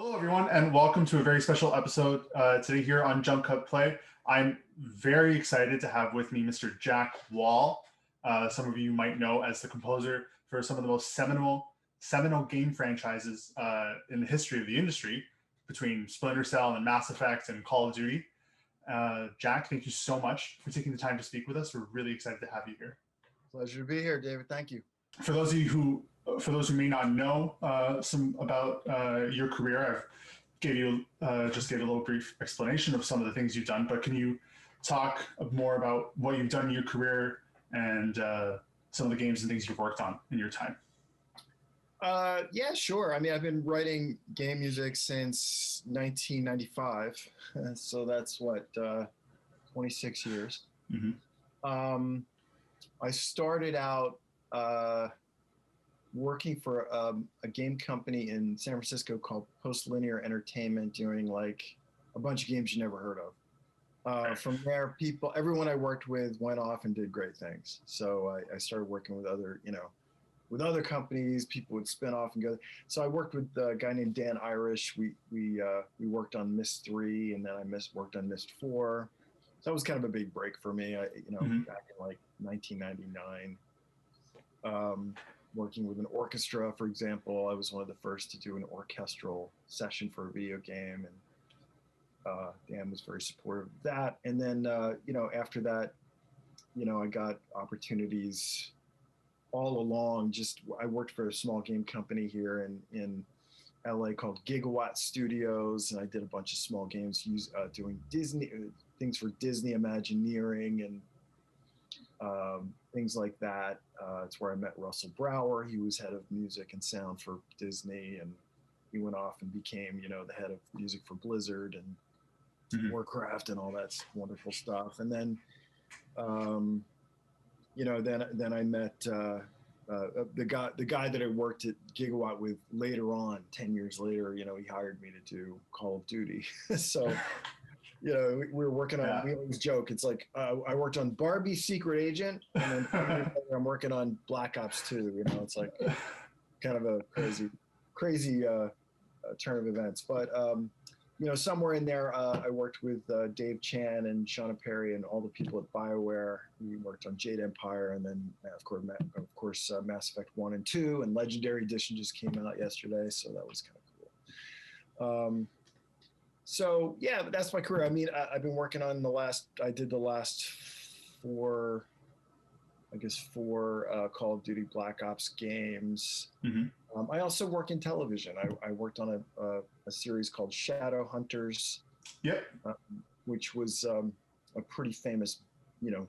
Hello, everyone, and welcome to a very special episode today here on Jump Cut Play. I'm very excited to have with me Mr. Jack Wall. Some of you might know as the composer for some of the most seminal game franchises in the history of the industry, between Splinter Cell and Mass Effect and Call of Duty. Jack, thank you so much for taking the time to speak with us. We're really excited to have you here. Pleasure to be here, David. Thank you. For those of you who For those who may not know some about your career, I've just gave a little brief explanation of some of the things you've done. But can you talk more about what you've done in your career and some of the games and things you've worked on in your time? Yeah, sure. I mean, I've been writing game music since 1995, so that's 26 years. Mm-hmm. I started out working for a game company in San Francisco called Post Linear Entertainment, doing like a bunch of games you never heard of. From there, everyone I worked with went off and did great things. So I started working with other companies. People would spin off and go. So I worked with a guy named Dan Irish. We worked on Myst 3, and then I worked on Myst 4. So that was kind of a big break for me. Mm-hmm. Back in like 1999. Working with an orchestra, for example, I was one of the first to do an orchestral session for a video game, and Dan was very supportive of that. And then, after that, I got opportunities all along. I worked for a small game company here in LA called Gigawatt Studios, and I did a bunch of small games doing Disney things for Disney Imagineering and things like that. It's where I met Russell Brower. He was head of music and sound for Disney, and he went off and became, the head of music for Blizzard and Mm-hmm. Warcraft and all that wonderful stuff. And then, then I met the guy that I worked at Gigawatt with later on. 10 years later, he hired me to do Call of Duty. So. We were working on. Yeah. We always joke. It's like I worked on Barbie Secret Agent, and then 10 years later, I'm working on Black Ops 2. It's like kind of a crazy turn of events. But somewhere in there, I worked with Dave Chan and Shauna Perry and all the people at BioWare. We worked on Jade Empire, and then of course, Mass Effect 1 and 2, and Legendary Edition just came out yesterday, so that was kind of cool. So yeah, but that's my career. I mean, I've been working on I did the last four Call of Duty Black Ops games. Mm-hmm. I also work in television. I worked on a series called Shadow Hunters. Yep. Which was a pretty famous,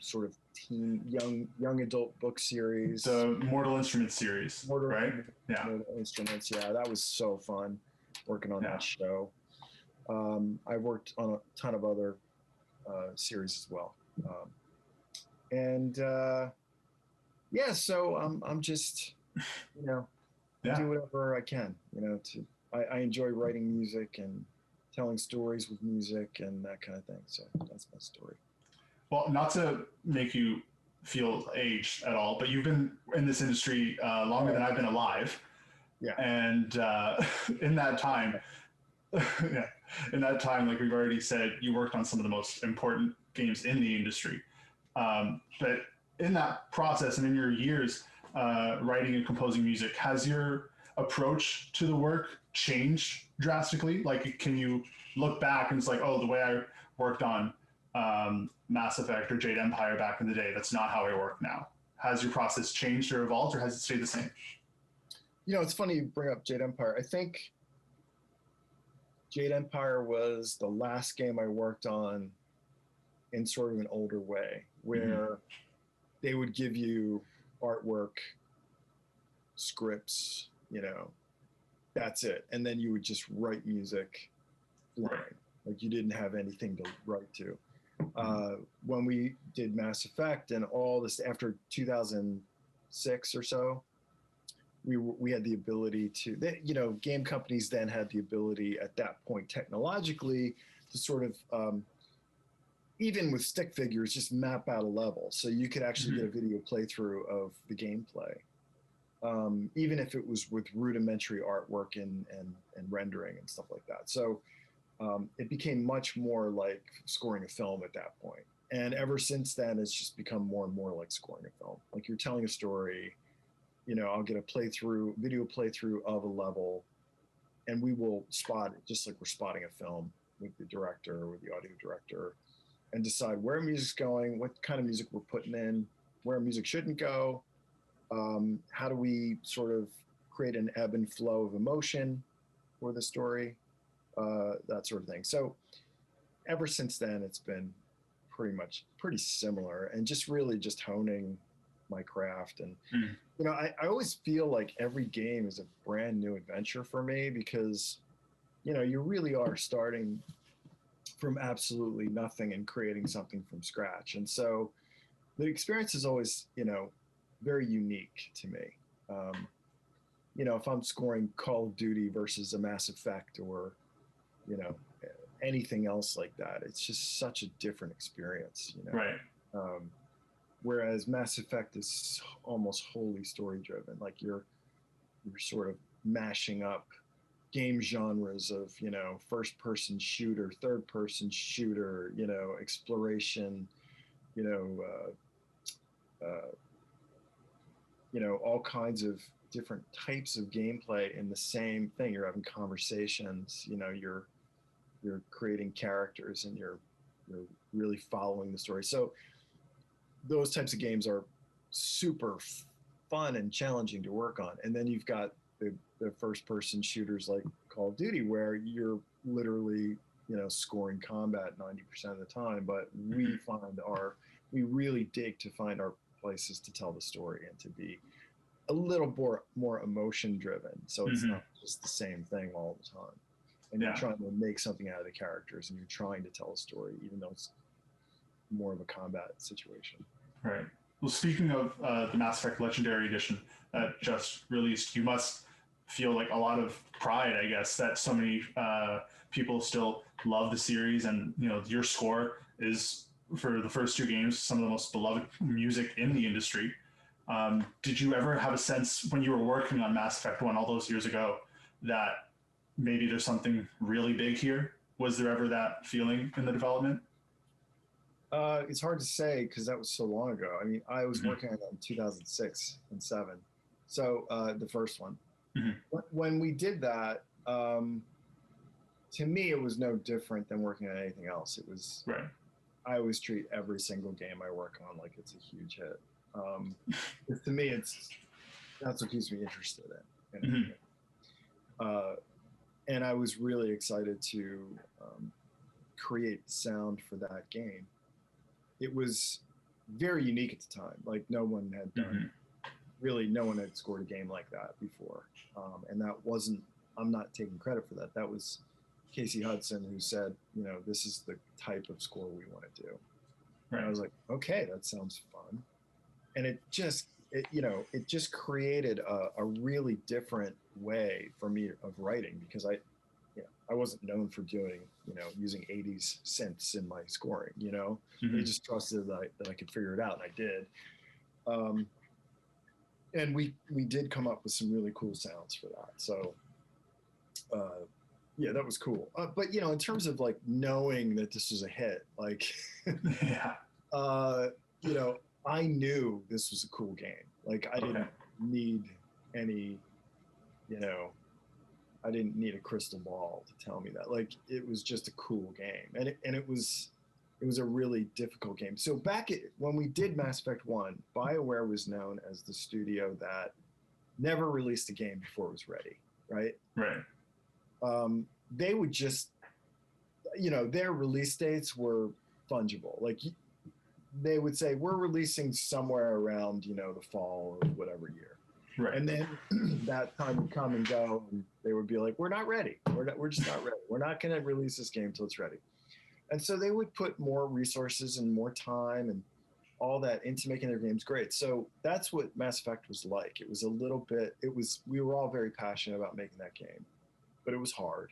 sort of teen, young adult book series. The Mortal Instruments series, right? Yeah. Mortal Instruments, yeah. That was so fun working on that show. I worked on a ton of other series as well, so I'm just, do whatever I can, I enjoy writing music and telling stories with music and that kind of thing. So that's my story. Well, not to make you feel aged at all, but you've been in this industry longer than I've been alive. Yeah. And in that time, like we've already said, you worked on some of the most important games in the industry. But in that process and in your years writing and composing music, has your approach to the work changed drastically? Like, can you look back and it's like, oh, the way I worked on Mass Effect or Jade Empire back in the day, that's not how I work now. Has your process changed or evolved, or has it stayed the same? It's funny you bring up Jade Empire. I think Jade Empire was the last game I worked on in sort of an older way, where they would give you artwork, scripts, that's it. And then you would just write music blind. Like you didn't have anything to write to. When we did Mass Effect and all this after 2006 or so, we had the ability to, game companies then had the ability at that point technologically to sort of, even with stick figures, just map out a level. So you could actually get a video playthrough of the gameplay. even if it was with rudimentary artwork and rendering and stuff like that. So it became much more like scoring a film at that point. And ever since then, it's just become more and more like scoring a film. Like you're telling a story, I'll get a video playthrough of a level, and we will spot it just like we're spotting a film with the director or with the audio director, and decide where music's going, what kind of music we're putting in, where music shouldn't go, how do we sort of create an ebb and flow of emotion for the story, that sort of thing. So ever since then, it's been pretty similar, and just really just honing my craft. And I always feel like every game is a brand new adventure for me, because you really are starting from absolutely nothing and creating something from scratch. And so the experience is always very unique to me. If I'm scoring Call of Duty versus a Mass Effect, or anything else like that, it's just such a different experience. Right. Whereas Mass Effect is almost wholly story driven. Like you're sort of mashing up game genres of first person shooter, third person shooter, exploration, all kinds of different types of gameplay in the same thing. You're having conversations, you're creating characters, and you're really following the story. So those types of games are super fun and challenging to work on. And then you've got the first person shooters like Call of Duty, where you're literally scoring combat 90% of the time. But we really dig to find our places to tell the story and to be a little more emotion driven. So it's not just the same thing all the time. And you're trying to make something out of the characters, and you're trying to tell a story, even though it's more of a combat situation. Right. Well, speaking of the Mass Effect Legendary Edition that just released, you must feel like a lot of pride, I guess, that so many people still love the series, and your score is, for the first two games, some of the most beloved music in the industry. Did you ever have a sense when you were working on Mass Effect 1 all those years ago that maybe there's something really big here? Was there ever that feeling in the development? It's hard to say, because that was so long ago. I mean, I was working on that in 2006 and 7. So the first one. When we did that, to me, it was no different than working on anything else. It was, right. I always treat every single game I work on like it's a huge hit. To me, that's what keeps me interested in. And I was really excited to create sound for that game. It was very unique at the time. Like no one had done, really no one had scored a game like that before. And that wasn't, I'm not taking credit for that. That was Casey Hudson, who said, this is the type of score we want to do. Right. And I was like, okay, that sounds fun. And it just created a really different way for me of writing, because I wasn't known for doing, using 80s synths in my scoring, They just trusted that I could figure it out, and I did. And we did come up with some really cool sounds for that. So, that was cool. But, in terms of like knowing that this was a hit, like, I knew this was a cool game. Like I didn't need any, I didn't need a crystal ball to tell me that. Like it was just a cool game, and it was a really difficult game. So when we did Mass Effect 1, BioWare was known as the studio that never released a game before it was ready, right? Right. They would just, their release dates were fungible. Like they would say, we're releasing somewhere around, the fall or whatever year. Right. And then that time would come and go, and they would be like, we're not ready. We're just not ready. We're not going to release this game until it's ready. And so they would put more resources and more time and all that into making their games great. So that's what Mass Effect was like. It was a little bit, we were all very passionate about making that game, but it was hard.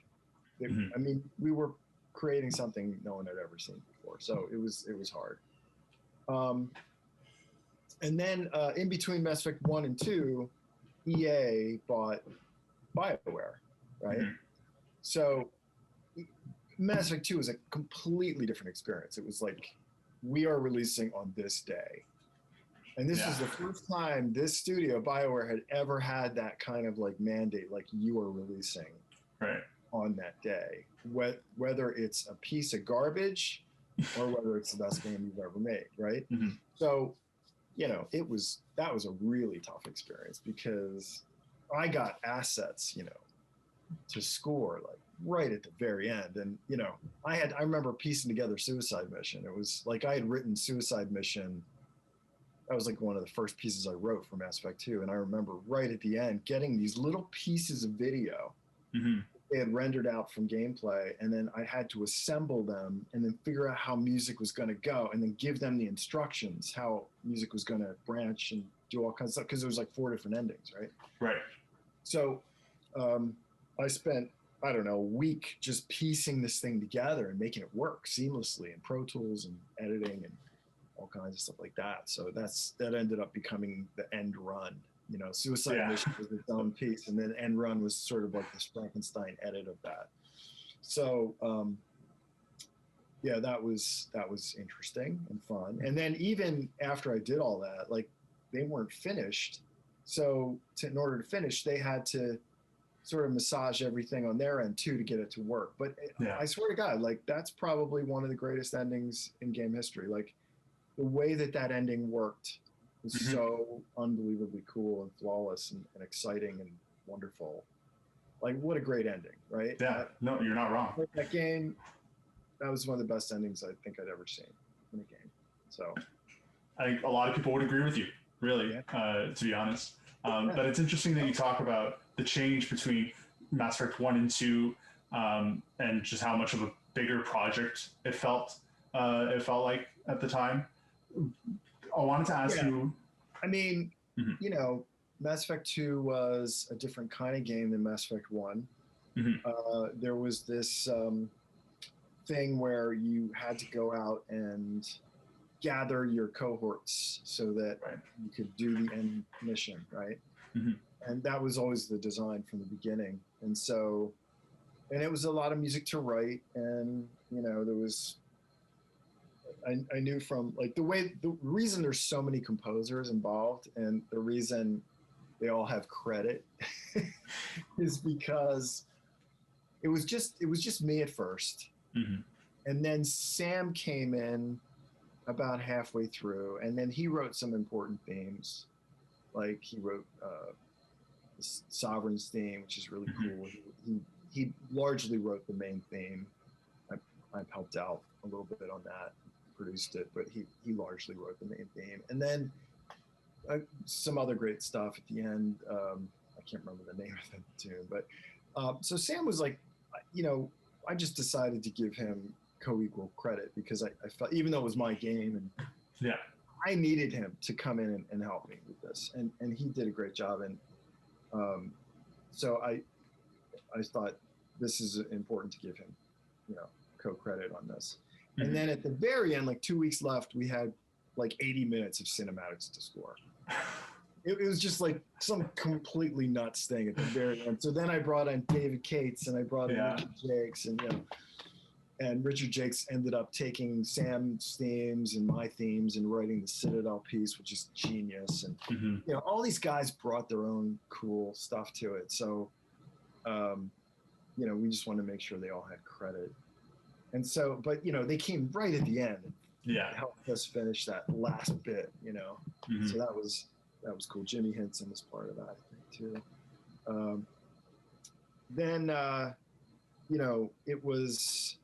I mean, we were creating something no one had ever seen before. So it was hard. And then in between Mass Effect 1 and 2, EA bought BioWare, right? Mhm. So Mass Effect 2 was a completely different experience. It was like, we are releasing on this day. And this Yeah. was the first time this studio, BioWare, had ever had that kind of like mandate, like you are releasing Right. on that day, whether it's a piece of garbage or whether it's the best game you've ever made, right? Mhm. So, that was a really tough experience because I got assets, to score like right at the very end. And, I remember piecing together Suicide Mission. It was like I had written Suicide Mission. That was like one of the first pieces I wrote for Mass Effect 2. And I remember right at the end getting these little pieces of video Mhm. they had rendered out from gameplay, and then I had to assemble them and then figure out how music was going to go, and then give them the instructions how music was going to branch and do all kinds of stuff, because there was like 4 different endings, right? Right. So I spent, I don't know, a week just piecing this thing together and making it work seamlessly in Pro Tools and editing and all kinds of stuff like that. So that ended up becoming the end run. Suicide Yeah. Mission was its own piece, and then End Run was sort of like this Frankenstein edit of that. So yeah, that was interesting and fun. And then even after I did all that, like they weren't finished. So in order to finish, they had to sort of massage everything on their end too to get it to work. But Yeah. I swear to God, like that's probably one of the greatest endings in game history. Like the way that ending worked was Mhm. so unbelievably cool and flawless and exciting and wonderful. Like what a great ending, right? Yeah. No, you're not wrong. That game, that was one of the best endings I think I'd ever seen in a game. So I think a lot of people would agree with you, really, yeah. to be honest. But it's interesting that you talk about the change between Mass Effect 1 and 2, and just how much of a bigger project it felt like at the time. I wanted to ask you. I mean, Mhm. Mass Effect 2 was a different kind of game than Mass Effect 1. Mhm. There was this thing where you had to go out and gather your cohorts so that Right. you could do the end mission, right? Mhm. And that was always the design from the beginning. And so, and it was a lot of music to write, and there was. I knew from like the reason there's so many composers involved, and the reason they all have credit is because it was just me at first, Mhm. and then Sam came in about halfway through, and then he wrote some important themes, like he wrote the Sovereign's theme, which is really Mhm. cool. He largely wrote the main theme. I helped out a little bit on that, produced it, but he largely wrote the main theme, and then some other great stuff at the end. I can't remember the name of the tune, but so Sam was like, I just decided to give him co-equal credit because I felt, even though it was my game, and Yeah. I needed him to come in and help me with this, and he did a great job. And so I thought this is important to give him, co-credit on this. Mhm. And then at the very end, like 2 weeks left, we had like 80 minutes of cinematics to score. It was just like some completely nuts thing at the very end. So then I brought in David Cates and I brought in Yeah. Richard Jakes, and Richard Jakes ended up taking Sam's themes and my themes and writing the Citadel piece, which is genius. And Mhm. all these guys brought their own cool stuff to it. So we just wanted to make sure they all had credit. And so, but they came right at the end and Yeah. helped us finish that last bit, Mhm. So that was cool. Jimmy Henson was part of that, I think, too. Then it was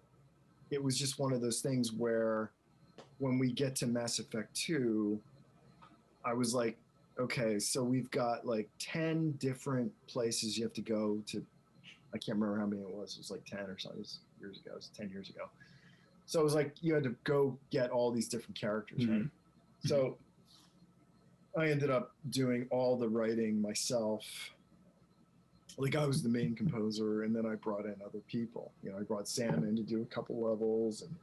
just one of those things where when we get to Mass Effect 2, I was like, okay, so we've got like 10 different places you have to go to. I can't remember how many it was. It was like 10 or something. It was years ago. It was 10 years ago. So it was like you had to go get all these different characters, Mhm. right? So I ended up doing all the writing myself. Like I was the main composer, and then I brought in other people. I brought Sam in to do a couple levels, and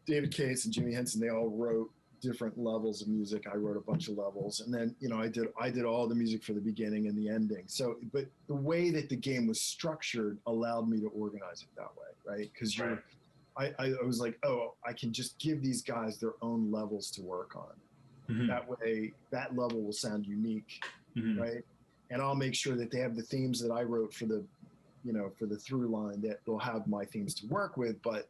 David Cates and Jimmy Henson, they all wrote different levels of music. I wrote a bunch of levels, and then I did all the music for the beginning and the ending. So, but the way that the game was structured allowed me to organize it that way, right? Because I was like, oh, I can just give these guys their own levels to work on. Mm-hmm. That way, that level will sound unique, mm-hmm. right? And I'll make sure that they have the themes that I wrote for the, for the through line, that they'll have my themes to work with, but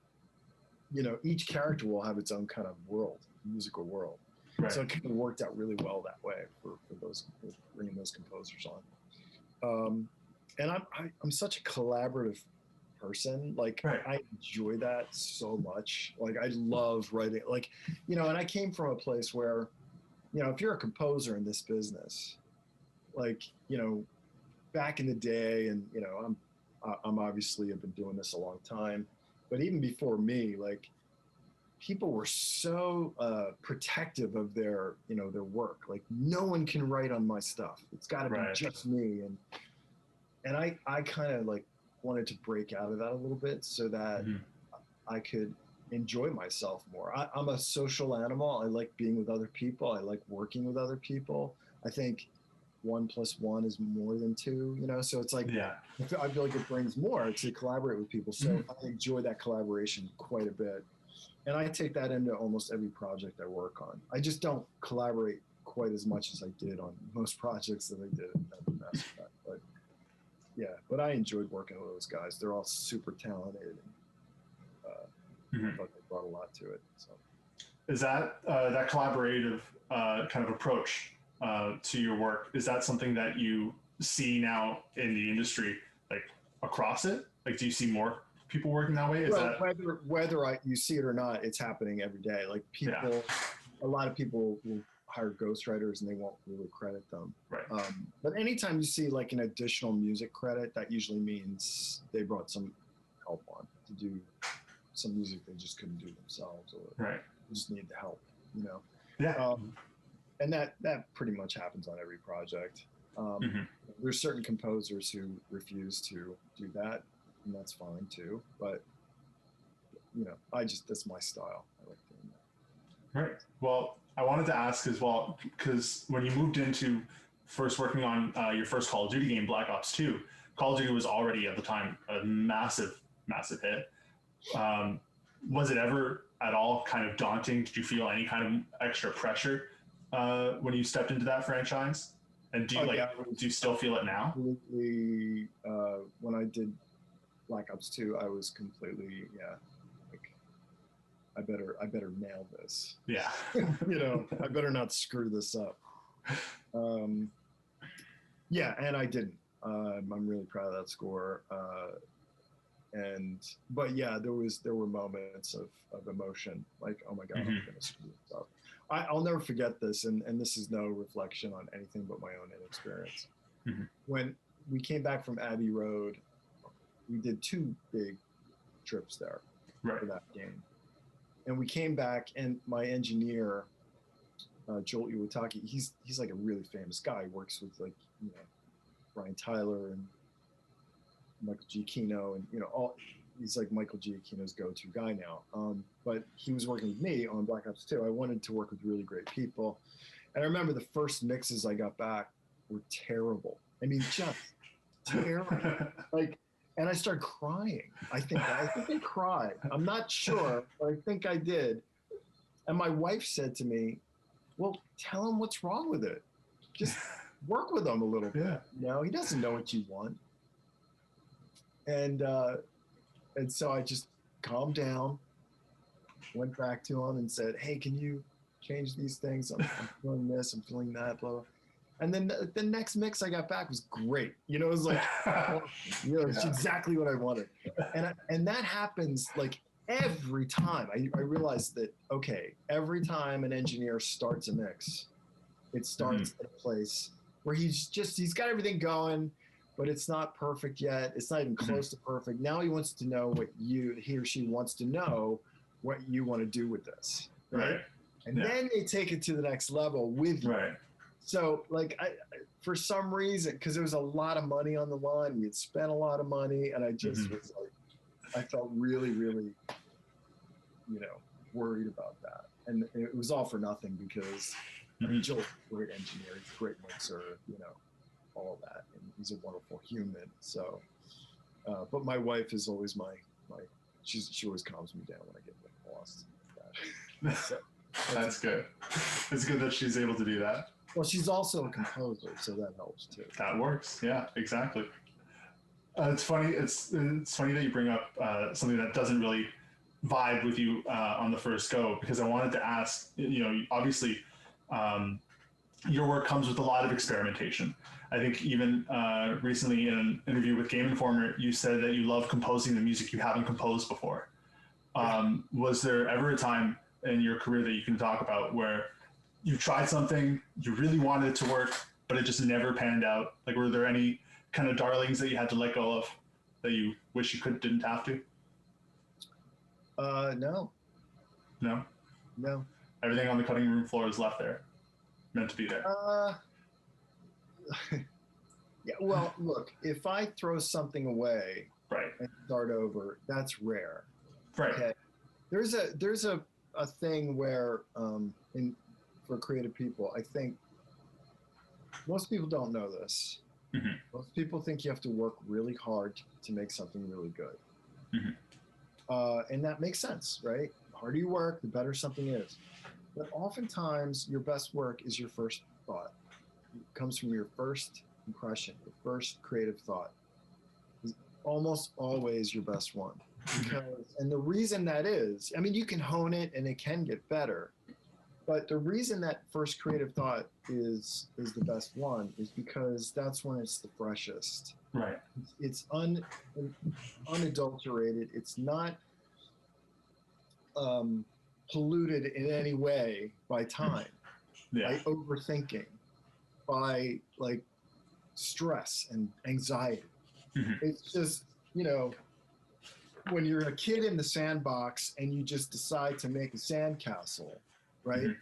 each character will have its own kind of world, musical world. Right. So it kind of worked out really well that way for bringing those composers on. And I'm such a collaborative person. Like, right. I enjoy that so much. Like, I love writing. Like, and I came from a place where, if you're a composer in this business, like, back in the day, and I'm obviously have been doing this a long time. But even before me, like, people were so protective of their work. Like, no one can write on my stuff. It's got to be right. just me. And I kind of like wanted to break out of that a little bit so that mm-hmm. I could enjoy myself more. I'm a social animal. I like being with other people. I like working with other people. I think 1 + 1 is more than 2, so it's like, yeah. I feel like it brings more to collaborate with people. So mm-hmm. I enjoy that collaboration quite a bit. And I take that into almost every project I work on. I just don't collaborate quite as much as I did on most projects that I did at the Mass Effect. But yeah, but I enjoyed working with those guys. They're all super talented. And I thought they brought a lot to it. So, is that that collaborative kind of approach to your work, is that something that you see now in the industry, like across it? Like, do you see more people working that way? Whether you see it or not, it's happening every day. Like, people, a lot of people will hire ghostwriters and they won't really credit them. Right. But anytime you see like an additional music credit, that usually means they brought some help on to do some music they just couldn't do themselves, or right. just need the help, Yeah. And that pretty much happens on every project. Mm-hmm. There's certain composers who refuse to do that, and that's fine too. But that's my style. I like doing that. Right. Well, I wanted to ask as well, because when you moved into first working on your first Call of Duty game, Black Ops 2, Call of Duty was already at the time a massive hit. Was it ever at all kind of daunting? Did you feel any kind of extra pressure when you stepped into that franchise? And do you do you still feel it now? When I did Black Ops 2, I was completely like, I better nail this. Yeah. I better not screw this up. Yeah, and I didn't. I'm really proud of that score. But yeah, there were moments of emotion, like, oh my God, mm-hmm. I'm gonna screw this up. I'll never forget this, and this is no reflection on anything but my own inexperience. Mm-hmm. When we came back from Abbey Road, we did 2 big trips there for that game. And we came back, and my engineer, Joel Iwataki, he's like a really famous guy. He works with like, Brian Tyler and Michael Giacchino, and he's like Michael Giacchino's go-to guy now. But he was working with me on Black Ops 2. I wanted to work with really great people. And I remember the first mixes I got back were terrible. I mean, just terrible. Like, and I started crying. I think I cried. I'm not sure, but I think I did. And my wife said to me, well, tell him what's wrong with it. Just work with him a little bit. He doesn't know what you want. And so I just calmed down, went back to him and said, hey, can you change these things? I'm feeling this, I'm feeling that, blah, blah. And then the next mix I got back was great. It was like, it's exactly what I wanted. And that happens like every time. I realized that, okay, every time an engineer starts a mix, it starts at a place where he's got everything going, but it's not perfect yet. It's not even close to perfect. Now he wants to know he or she wants to know what you want to do with this. Right. And then they take it to the next level with you. Right. So like for some reason, because there was a lot of money on the line, we had spent a lot of money, and I just was like, I felt really, really, worried about that. and it was all for nothing because Joel's a great engineer, he's a great mixer, all of that, and he's a wonderful human. So, but my wife is always my she always calms me down when I get lost. So, that's good. It's good that she's able to do that. Well, she's also a composer, so that helps too. That works. Yeah, exactly. It's funny. It's funny that you bring up something that doesn't really vibe with you on the first go, because I wanted to ask. Obviously, your work comes with a lot of experimentation. I think even recently in an interview with Game Informer, you said that you love composing the music you haven't composed before. Was there ever a time in your career that you can talk about where you tried something, you really wanted it to work, but it just never panned out? Like, were there any kind of darlings that you had to let go of that you wish you didn't have to? No. Everything on the cutting room floor is left there, meant to be there. Yeah. Well, look, if I throw something away, right, and start over, that's rare. Right. Okay. There's a thing where for creative people, I think most people don't know this. Mm-hmm. Most people think you have to work really hard to make something really good. Mm-hmm. And that makes sense, right? The harder you work, the better something is. But oftentimes, your best work is your first thought. It comes from your first impression, your first creative thought. Is almost always your best one. And the reason that is, I mean, you can hone it and it can get better. But the reason that first creative thought is the best one is because that's when it's the freshest. Right. It's unadulterated. It's not polluted in any way by time, by overthinking, by like stress and anxiety. Mm-hmm. It's just, when you're a kid in the sandbox and you just decide to make a sandcastle, right? Mm-hmm.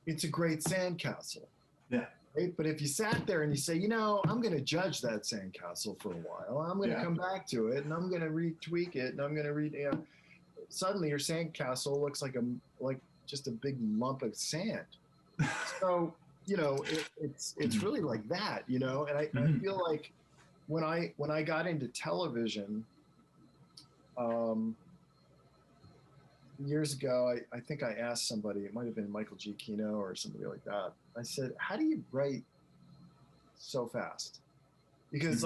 It's a great sandcastle. Yeah. Right? But if you sat there and you say, I'm going to judge that sandcastle for a while, I'm going to come back to it and I'm going to retweak it and I'm going to suddenly your sandcastle looks like just a big lump of sand. So, it's really like that, and I feel like when I got into television, years ago, I think I asked somebody, it might have been Michael G. Kino or somebody like that. I said, how do you write so fast? Because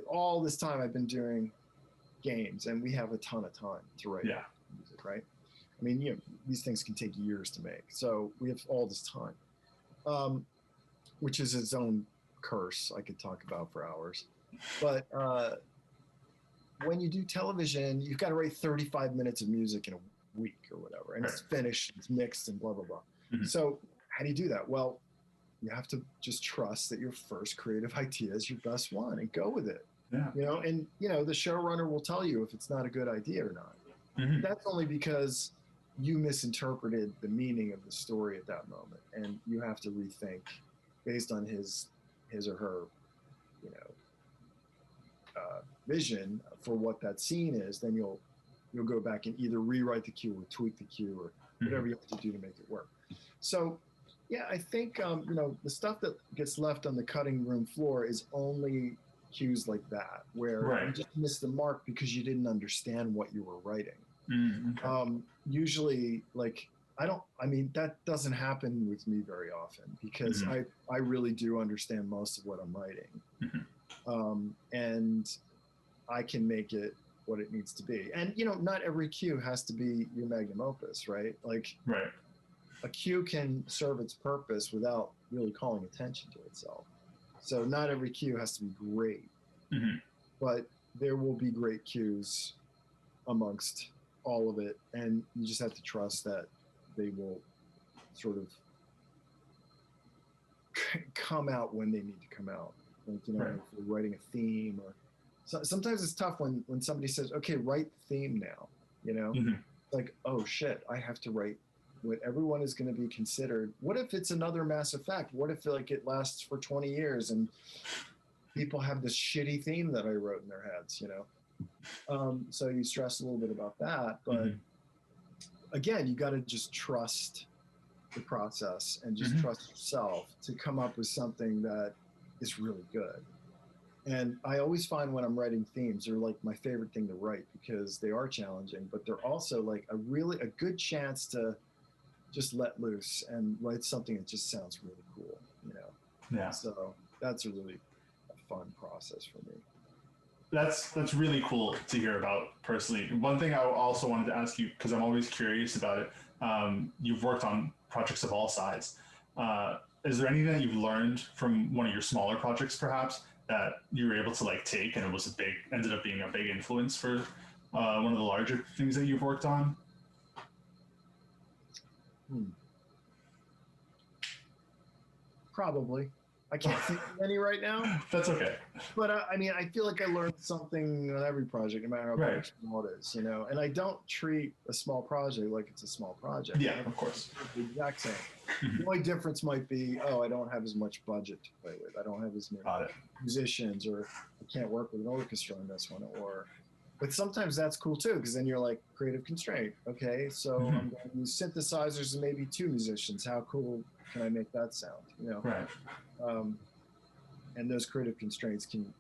all this time I've been doing games and we have a ton of time to write music, right? I mean, these things can take years to make. So we have all this time, which is its own curse I could talk about for hours. But when you do television, you've got to write 35 minutes of music in a week or whatever, and it's finished, it's mixed, and blah, blah, blah. Mm-hmm. So how do you do that? Well, you have to just trust that your first creative idea is your best one and go with it. Yeah. And the showrunner will tell you if it's not a good idea or not. Mm-hmm. That's only because you misinterpreted the meaning of the story at that moment, and you have to rethink based on his or her, vision for what that scene is. Then you'll go back and either rewrite the cue or tweak the cue or whatever you have to do to make it work. So, yeah, I think the stuff that gets left on the cutting room floor is only cues like that, where you just missed the mark because you didn't understand what you were writing. Mm-hmm. Usually, that doesn't happen with me very often because I really do understand most of what I'm writing. Mm-hmm. And I can make it what it needs to be. And, not every cue has to be your magnum opus, right? A cue can serve its purpose without really calling attention to itself. So not every cue has to be great, but there will be great cues amongst all of it. And you just have to trust that they will sort of come out when they need to come out. If you're writing a theme or sometimes it's tough when somebody says, okay, write the theme now, like, oh shit, I have to write what everyone is going to be considered. What if it's another Mass Effect? What if it lasts for 20 years and people have this shitty theme that I wrote in their heads, So you stress a little bit about that, but again, you got to just trust the process and just Hmm. trust yourself to come up with something that is really good. And I always find when I'm writing themes, they're like my favorite thing to write because they are challenging, but they're also like a good chance to just let loose and write something that just sounds really cool, you know. Yeah. So that's a really a fun process for me. That's really cool to hear about personally. One thing I also wanted to ask you, because I'm always curious about it. You've worked on projects of all sides. Is there anything that you've learned from one of your smaller projects, perhaps, that you were able to like take and it was ended up being a big influence for one of the larger things that you've worked on? Hmm. Probably. I can't think of any right now, That's okay. but I mean, I feel like I learned something on every project, no matter how big or Right. small it is, you know. And I don't treat a small project like it's a small project. Yeah, of course. The exact same. The Mhm. only difference might be, oh, I don't have as much budget to play with. I don't have as many Got it. musicians, or I can't work with an orchestra on this one, or. But sometimes that's cool too, because then you're like creative constraint. Okay, so Hmm. I'm going to use synthesizers and maybe two musicians. How cool can I make that sound? You know, Right. um, and those creative constraints can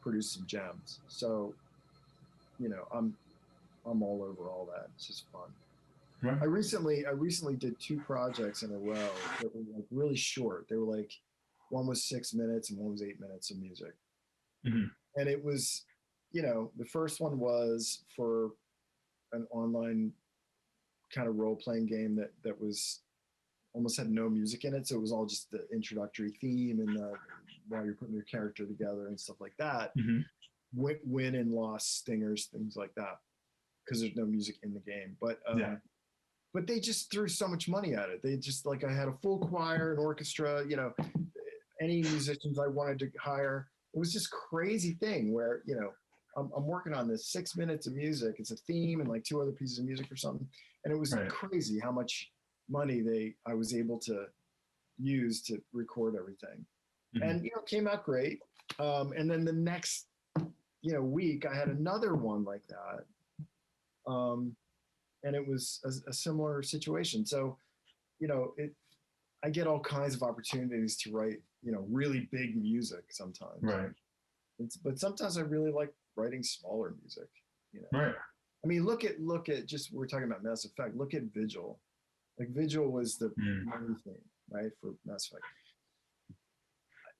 produce some gems. So you know, I'm all over all that. It's just fun. Right. I recently did two projects in a row that were like really short. They were like one was 6 minutes and one was 8 minutes of music. Hmm. And it was, you know, the first one was for an online kind of role playing game that was almost had no music in it. So it was all just the introductory theme and while you're putting your character together and stuff like that. Hmm. Win and loss stingers, things like that, because there's no music in the game. Yeah. But they just threw so much money at it. They just like I had a full choir, an orchestra, you know, any musicians I wanted to hire. It was just crazy thing where you know I'm working on this 6 minutes of music. It's a theme and like two other pieces of music or something, and it was Right. crazy how much money I was able to use to record everything, Hmm. and you know came out great. And then the next week I had another one like that. Um, and it was a similar situation. So, I get all kinds of opportunities to write, really big music sometimes. Right. But sometimes I really like writing smaller music. You know, Right. I mean, look at just we're talking about Mass Effect. Look at Vigil. Like Vigil was the Mm. main thing, right, for Mass Effect.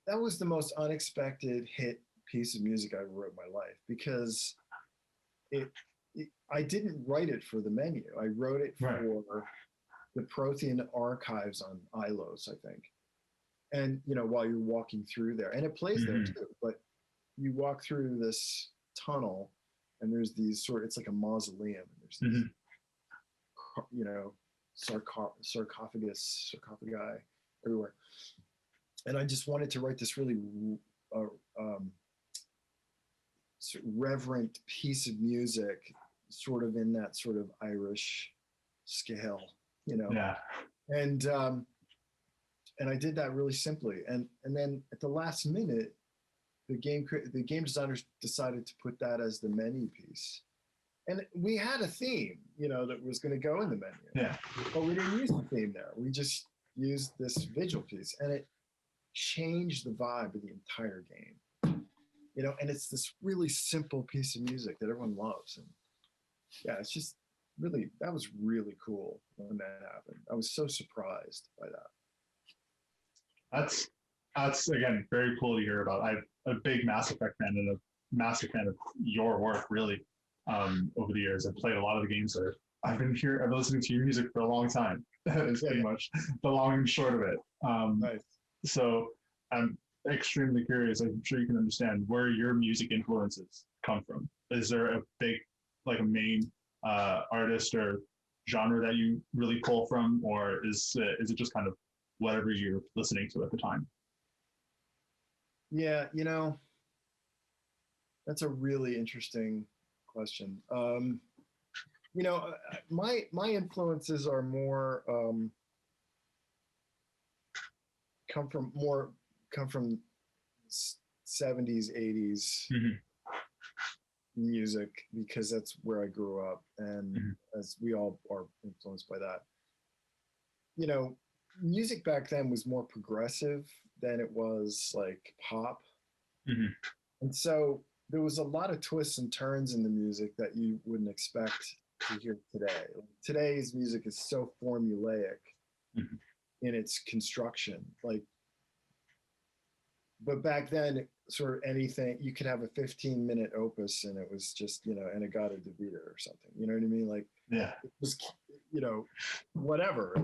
That was the most unexpected hit piece of music I ever wrote in my life because it, I didn't write it for the menu. I wrote it Right. for the Prothean archives on Ilos, I think. And while you're walking through there, and it plays there Hmm. too, but you walk through this tunnel, and there's these it's like a mausoleum, and there's these, Hmm. sarcophagi everywhere. And I just wanted to write this really uh, um, reverent piece of music, sort of in that sort of Irish scale, Yeah. and and I did that really simply, and then at the last minute, the game designers decided to put that as the menu piece, and we had a theme, that was going to go in the menu, Yeah. but we didn't use the theme there. We just used this Vigil piece, and it changed the vibe of the entire game. And it's this really simple piece of music that everyone loves, and yeah, it's just really that was really cool when that happened. I was so surprised by that. That's that's again very cool to hear about. I'm a big Mass Effect fan and a massive fan of your work. Really, over the years, I've played a lot of the games that I've been here. I've been listening to your music for a long time. It's Yeah, pretty yeah. much the long and short of it. Nice. So I'm extremely curious. I'm sure you can understand where your music influences come from. Is there a big, like a main artist or genre that you really pull from, or is it just kind of whatever you're listening to at the time? Yeah, that's a really interesting question. My influences are more come from more come from 70s, 80s, Hmm. music because that's where I grew up, and Mhm. as we all are influenced by that. You know, music back then was more progressive than it was like pop, Mhm. and so there was a lot of twists and turns in the music that you wouldn't expect to hear today. Today's music is so formulaic Mhm. in its construction. Like, but back then, sort of anything you could have a 15-minute opus, and it was just and it got a Vita or something. You know what I mean? Like Yeah. it was, whatever,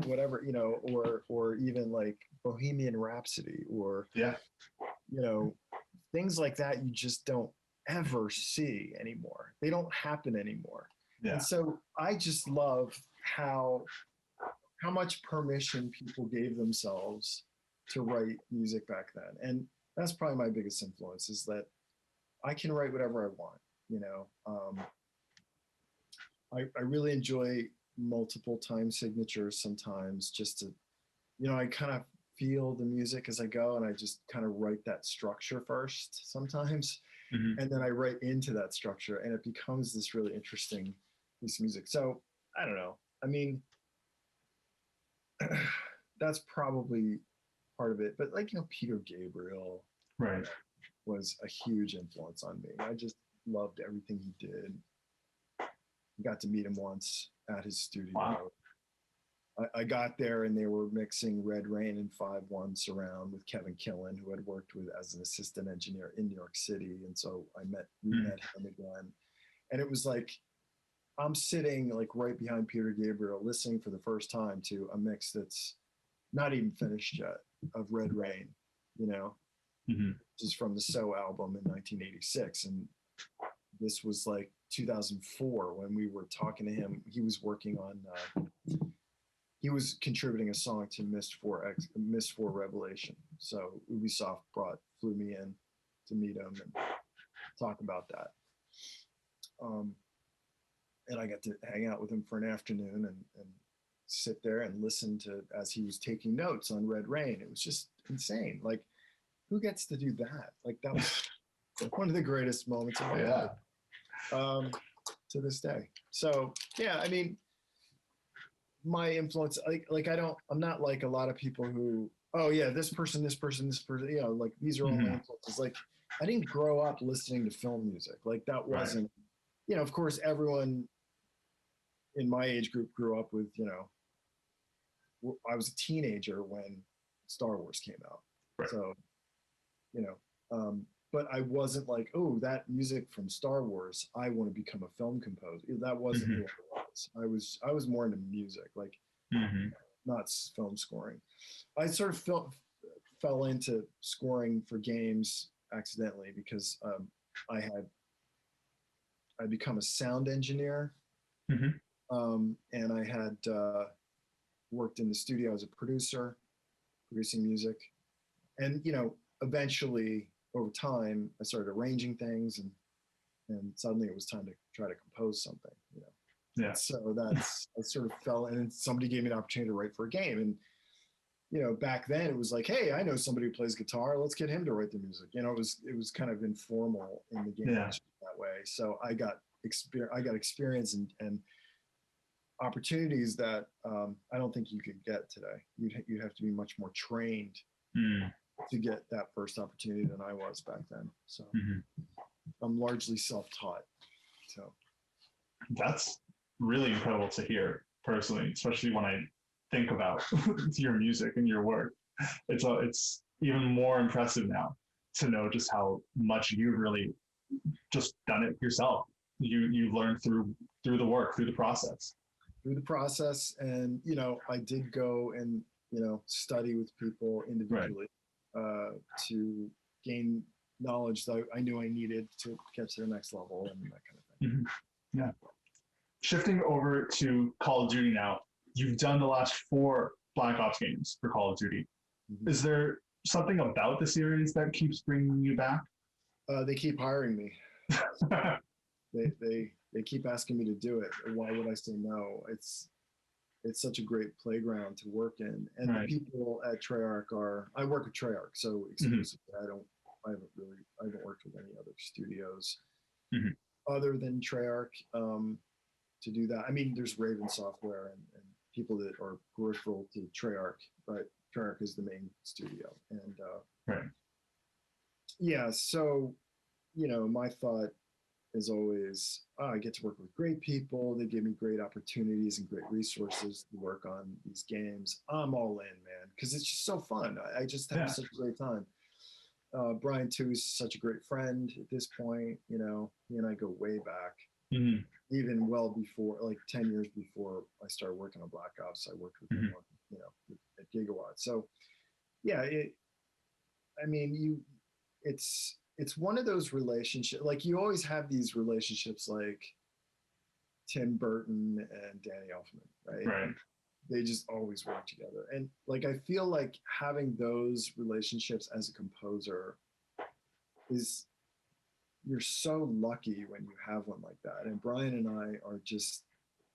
or even like Bohemian Rhapsody, or Yeah. you know, things like that. You just don't ever see anymore. They don't happen anymore. And Yeah. so I just love how much permission people gave themselves to write music back then. And that's probably my biggest influence, is that I can write whatever I want. I really enjoy multiple time signatures sometimes, just to, I kind of feel the music as I go, and I just kind of write that structure first sometimes. Mhm. And then I write into that structure, and it becomes this really interesting piece of music. So I don't know. I mean, that's probably part of it. But like, Peter Gabriel Right. was a huge influence on me. I just loved everything he did. Got to meet him once at his studio. Wow. I got there and they were mixing Red Rain and 5-1 surround with Kevin Killen, who had worked with as an assistant engineer in New York City. And so we met him again. And it was like, I'm sitting like right behind Peter Gabriel, listening for the first time to a mix that's not even finished yet of Red Rain, Mhm. which is from the So album in 1986. And this was like 2004 when we were talking to him. He was working on, he was contributing a song to Mist 4 Revelation. So Ubisoft flew me in to meet him and talk about that. And I got to hang out with him for an afternoon and sit there and listen to as he was taking notes on Red Rain. It was just insane. Like, who gets to do that? Like, that was one of the greatest moments of my life, to this day. So yeah, I mean, my influence, I'm not like a lot of people who, oh yeah, this person, like these are all my Mhm. influences. Like, I didn't grow up listening to film music. Like, that Right. wasn't, of course, everyone in my age group grew up with, I was a teenager when Star Wars came out. Right. So, you know, but I wasn't like, oh, that music from Star Wars, I want to become a film composer. That wasn't who Mhm. I was. I was more into music, like Mhm. not film scoring. I sort of fell into scoring for games accidentally because I become a sound engineer, Mhm. and I had worked in the studio as a producer, producing music. And, eventually over time, I started arranging things, and suddenly it was time to try to compose something. Yeah. And so I sort of fell, and somebody gave me an opportunity to write for a game. And, back then it was like, hey, I know somebody who plays guitar. Let's get him to write the music. It was kind of informal in the game Yeah. that way. So I got experience and opportunities that I don't think you could get today. You'd have to be much more trained Mm. to get that first opportunity than I was back then. So Mhm. I'm largely self-taught. So That's really incredible to hear personally, especially when I think about your music and your work. It's even more impressive now to know just how much you've really just done it yourself. You learned through the work, through the process. through the process, and I did go and study with people Right. individually to gain knowledge that I knew I needed to get to the next level and that kind of thing. Mhm. Yeah. Shifting over to Call of Duty now, you've done the last 4 Black Ops games for Call of Duty. Mm-hmm. Is there something about the series that keeps bringing you back? They keep hiring me. They keep asking me to do it. Why would I say no? It's such a great playground to work in, and Right. the people at Treyarch I work with Treyarch, so exclusively. I haven't worked with any other studios. Mhm. other than Treyarch to do that. I mean, there's Raven Software and people that are peripheral to Treyarch, but Treyarch is the main studio. And Right. yeah, so, my thought is always, I get to work with great people. They give me great opportunities and great resources to work on these games. I'm all in, man, because it's just so fun. I just have such a great time. Brian, too, is such a great friend at this point. He and I go way back. Mm-hmm. Even well before, like 10 years before I started working on Black Ops, I worked with him on, at Gigawatt. So yeah, it's one of those relationships. Like you always have these relationships like Tim Burton and Danny Elfman, right? Right. They just always work together. And like, I feel like having those relationships as a composer you're so lucky when you have one like that. And Brian and I are just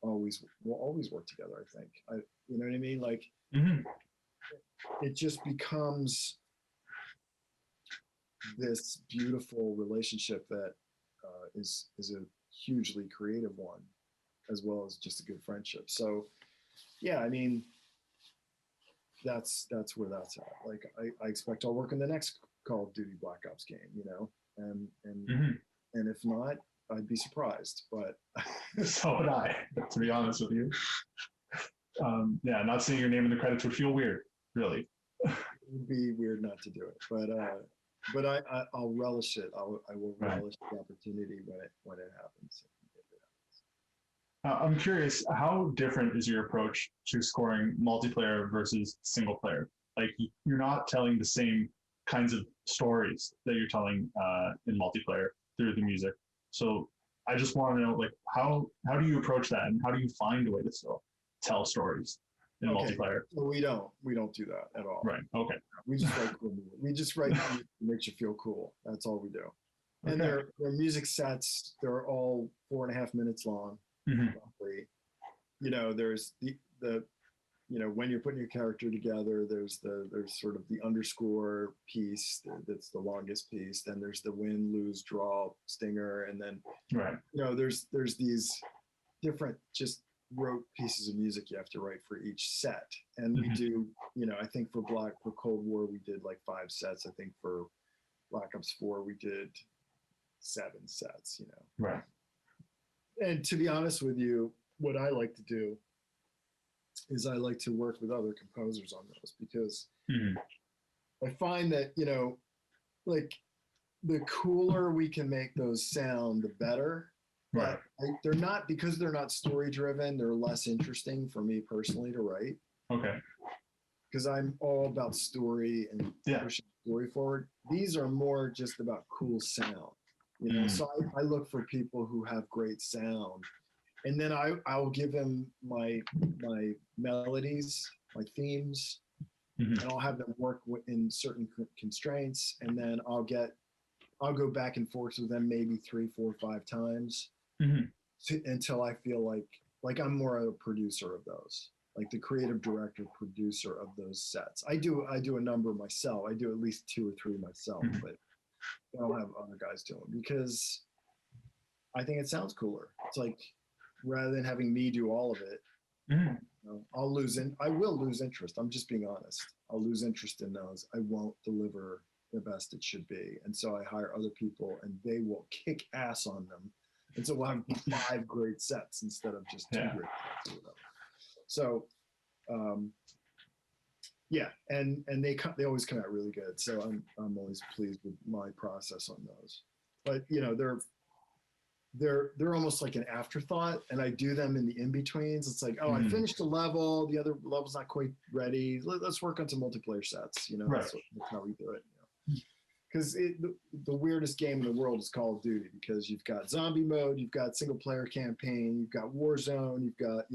we'll always work together, I think. You know what I mean? Like it just becomes this beautiful relationship that is a hugely creative one, as well as just a good friendship. So yeah, I mean, that's where that's at. Like I expect I'll work in the next Call of Duty Black Ops game, and if not, I'd be surprised. But so would I, to be honest with you. Yeah, not seeing your name in the credits would feel weird, really. It would be weird not to do it, but I'll relish it. I will relish the opportunity when it happens. I'm curious, how different is your approach to scoring multiplayer versus single player? Like you're not telling the same kinds of stories that you're telling in multiplayer through the music. So I just want to know, like, how do you approach that, and how do you find a way to still tell stories in multiplayer? Well, we don't do that at all. Right. Okay. We just write cool music. We just write music that makes you feel cool. That's all we do. And their music sets, they're all 4.5 minutes long. Roughly. There's the when you're putting your character together, there's sort of the underscore piece that's the longest piece. Then there's the win, lose, draw, stinger, and then there's these different just wrote pieces of music you have to write for each set. And we do, I think for Cold War we did like 5 sets. I think for Black Ops 4 we did 7 sets. Right. And to be honest with you, what I like to do is I like to work with other composers on those, because I find that, like the cooler we can make those sound, the better. Right. But they're not, because they're not story driven, they're less interesting for me personally to write. Okay. Because I'm all about story and pushing story forward. These are more just about cool sound. So I look for people who have great sound, and then I'll give them my melodies, my themes, and I'll have them work in certain constraints, and then I'll go back and forth with them maybe 3, 4, 5 times until I feel like I'm more of a producer of those, like the creative director, producer of those sets. I do a number myself. I do at least 2 or 3 myself, but I'll have other guys do them because I think it sounds cooler. It's like, rather than having me do all of it, I will lose interest. I'm just being honest. I'll lose interest in those. I won't deliver the best it should be. And so I hire other people and they will kick ass on them. And so we'll have 5 great sets instead of just 2 great sets or whatever. So, and they always come out really good. So I'm always pleased with my process on those. But they're almost like an afterthought, and I do them in the in-betweens. It's like, I finished a level, the other level's not quite ready. Let's work on some multiplayer sets. That's how we do it. Because the weirdest game in the world is Call of Duty, because you've got zombie mode, you've got single player campaign, you've got Warzone, you've got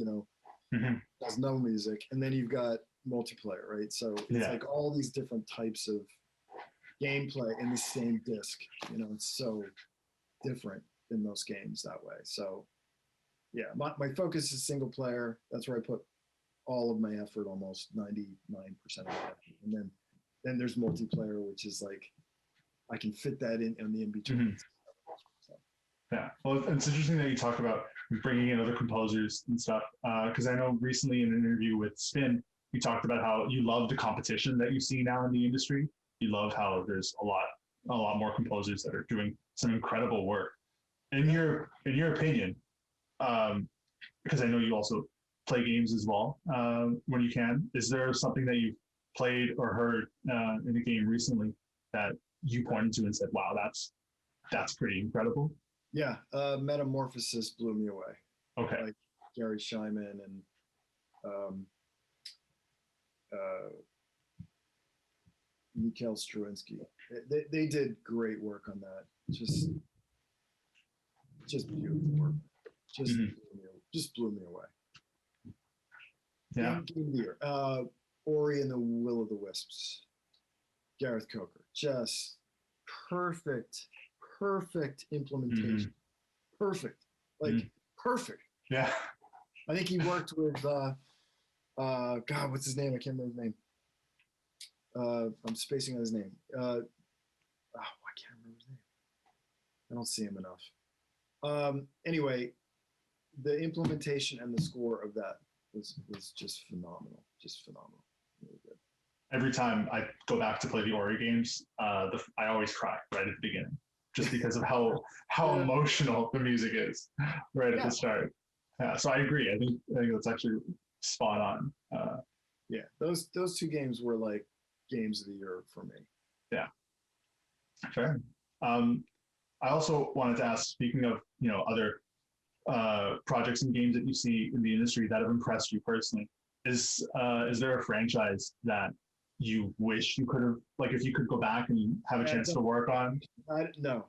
there's no music, and then you've got multiplayer, right? So it's like all these different types of gameplay in the same disc. It's so different in those games that way. So my focus is single player. That's where I put all of my effort, almost 99% of my effort. And then there's multiplayer, which is like I can fit that in the in-between. Yeah. Well, it's interesting that you talk about bringing in other composers and stuff, because I know recently in an interview with Spin, you talked about how you love the competition that you see now in the industry. You love how there's a lot more composers that are doing some incredible work. In your opinion, because I know you also play games as well when you can, is there something that you've played or heard in a game recently that you pointed to and said, "Wow, that's pretty incredible"? Yeah, Metamorphosis blew me away. Okay. Like Gary Scheinman and um, uh, Mikhail Struinsky. They did great work on that. Just beautiful work. Just blew me away. Yeah. Game of the year. Ori and the Will of the Wisps. Gareth Coker. Just perfect implementation. Perfect. Like perfect. Yeah. I think he worked with God, what's his name? I can't remember his name. I'm spacing on his name. I can't remember his name. I don't see him enough. Anyway, the implementation and the score of that was just phenomenal. Just phenomenal. Really good. Every time I go back to play the Ori games, I always cry right at the beginning, just because of how emotional the music is right at the start. Yeah, so I agree. I think that's actually spot on. Yeah, those two games were like games of the year for me. Yeah, fair. I also wanted to ask, speaking of other projects and games that you see in the industry that have impressed you personally, is there a franchise that you wish you could have, like, if you could go back and have a chance to work on? No.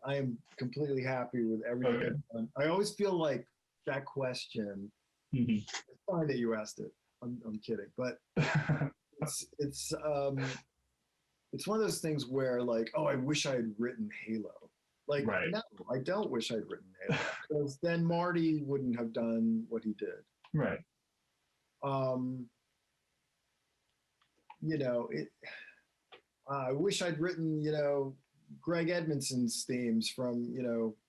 I am completely happy with everything I've done. I always feel like that question. It's fine that you asked it. I'm kidding, but it's one of those things where, like, oh, I wish I had written Halo. Like, no, I don't wish I'd written Halo, because then Marty wouldn't have done what he did. Right. I wish I'd written, Greg Edmondson's themes from,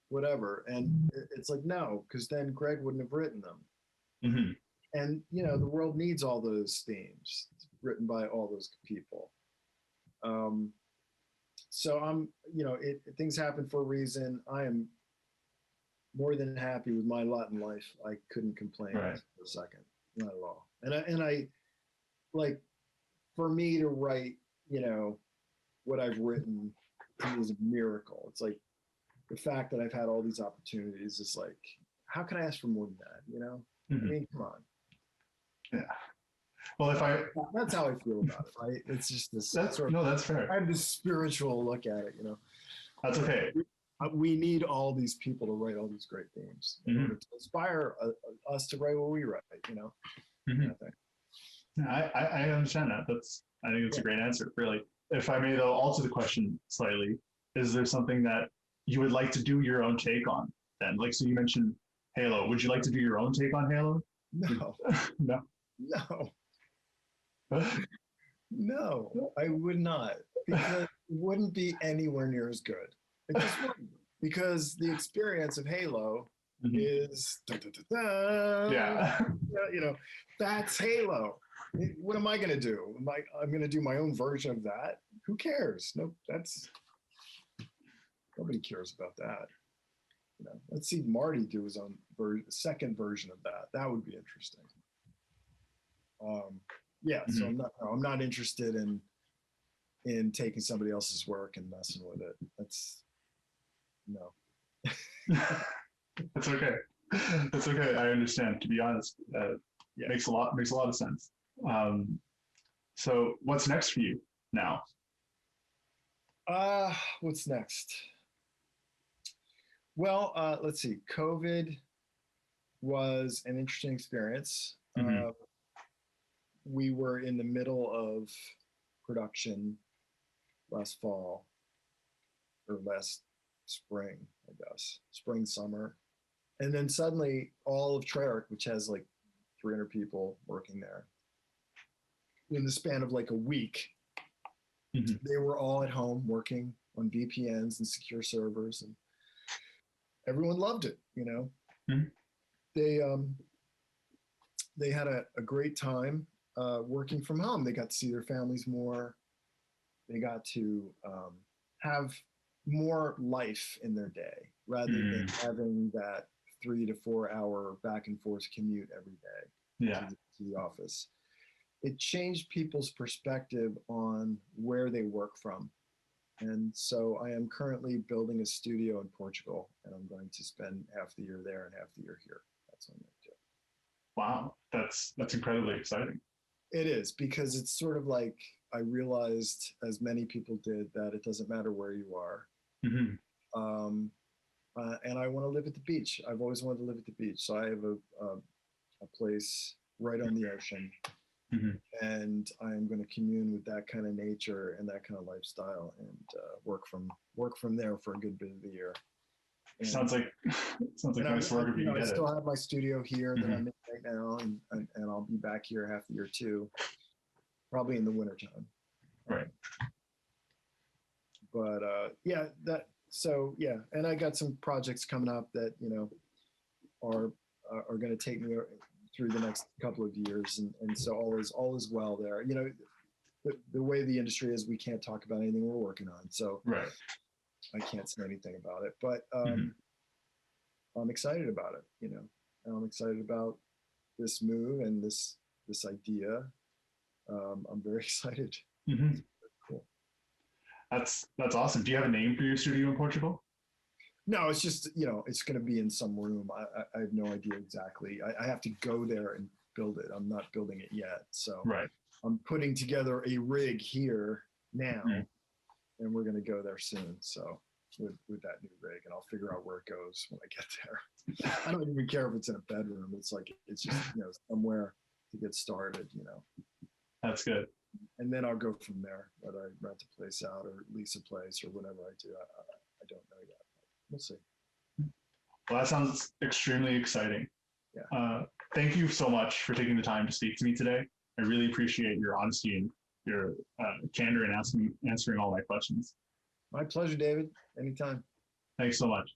whatever. And it's like, no, because then Greg wouldn't have written them. And, the world needs all those themes written by all those people. So things happen for a reason. I am more than happy with my lot in life. I couldn't complain for a second, not at all. And I like, for me to write, what I've written, to me is a miracle. It's like the fact that I've had all these opportunities is like, how can I ask for more than that? I mean, come on. Yeah. Well, that's how I feel about it, right? It's just this. That's fair. I have this spiritual look at it, That's okay. We need all these people to write all these great themes in order to inspire us to write what we write, I understand that. I think it's a great answer, really. If I may, though, alter the question slightly, is there something that you would like to do your own take on then? Like, so you mentioned Halo. Would you like to do your own take on Halo? No. No, I would not, because it wouldn't be anywhere near as good. It just wouldn't, because the experience of Halo is that's Halo. What am I going to do? I'm going to do my own version of that. Who cares? No, nobody cares about that. Let's see Marty do his own second version of that. That would be interesting. So I'm not interested in taking somebody else's work and messing with it. That's no. That's okay. That's okay. I understand. To be honest, makes a lot of sense. So what's next for you now? What's next? Well, let's see. COVID was an interesting experience. We were in the middle of production last fall, or last spring, I guess, spring, summer. And then suddenly all of Treyarch, which has like 300 people working there, in the span of like a week, they were all at home working on VPNs and secure servers, and everyone loved it. Mhm. They had a great time working from home. They got to see their families more. They got to have more life in their day rather than having that 3 to 4 hour back and forth commute every day Yeah. to the office. It changed people's perspective on where they work from. And so I am currently building a studio in Portugal, and I'm going to spend half the year there and half the year here. That's what I'm going to do. Wow. That's incredibly exciting. It is, because it's sort of like I realized, as many people did, that it doesn't matter where you are. Mm-hmm. And I want to live at the beach. I've always wanted to live at the beach. So I have a place right on the ocean. Mm-hmm. And I am going to commune with that kind of nature and that kind of lifestyle, and work from there for a good bit of the year. And, sounds like nice work if you can I get still it. have my studio here that I'm in right now, and I'll be back here half the year too, probably in the wintertime. Right. But and I got some projects coming up that are going to take me through the next couple of years, and so all is well there. The way the industry is, we can't talk about anything we're working on, so Right. I can't say anything about it. But I'm excited about it. I'm excited about this move and this idea. I'm very excited. Mm-hmm. Cool. That's awesome. Do you have a name for your studio in Portugal? No, it's just, it's going to be in some room. I have no idea exactly. I have to go there and build it. I'm not building it yet. So Right. I'm putting together a rig here now, and we're going to go there soon. So with that new rig, and I'll figure out where it goes when I get there. I don't even care if it's in a bedroom. It's just, somewhere to get started, That's good. And then I'll go from there, whether I rent a place out or lease a place or whatever I do. I don't know yet. We'll see. Well, that sounds extremely exciting. Yeah. Thank you so much for taking the time to speak to me today. I really appreciate your honesty and your candor in answering all my questions. My pleasure, David. Anytime. Thanks so much.